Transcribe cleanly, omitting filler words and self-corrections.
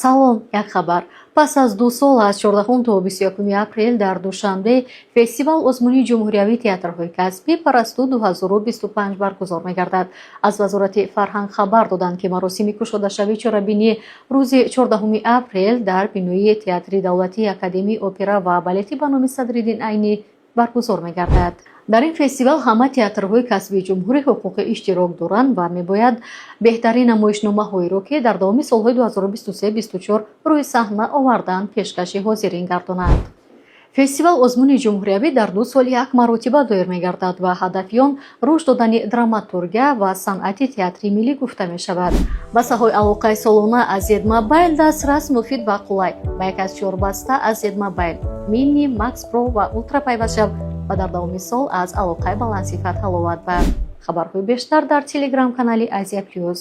салом, як хабар. пас аз 2 сол аз 14 то 21 апрел дар душанбе фестивал озмуни ҷумҳуриявии театрҳои касбӣ парасту 2025 баргузор мегардад. аз вазорати фарҳанг хабар доданд ки маросими кушодашавии чорабинӣ рӯзи 14 апрел дар бинои театри давлатии академияи опера ва балети ба номи Садриддин Айнӣ баргузор мегардад. дар ин фестивал ҳама театрҳои касбии ҷумҳурӣ ҳуқуқи иштирок доранд ва мебояд беҳтарин намоишномаҳоеро ки дар давоми солҳои 2023-24 рӯи саҳна оварданд пешкаши ҳозирин гардонанд. фестивал озмуни ҷумҳуриявӣ дар 2 сол як маротиба доир мегардад ва ҳадафи он рушд додани драматургия ва санъати театри миллӣ гуфта мешавад. басаҳои алоқаи солона аз зедмобайл дастрас муфид ва қулай ба як аз 4 баста аз зедмобайл мини макс про ва ултра пайваст шав ва дар давоми сол аз алоқаи баландсифат ҳаловат бар. хабарҳои бештар дар телеграм канали Азия Плюс.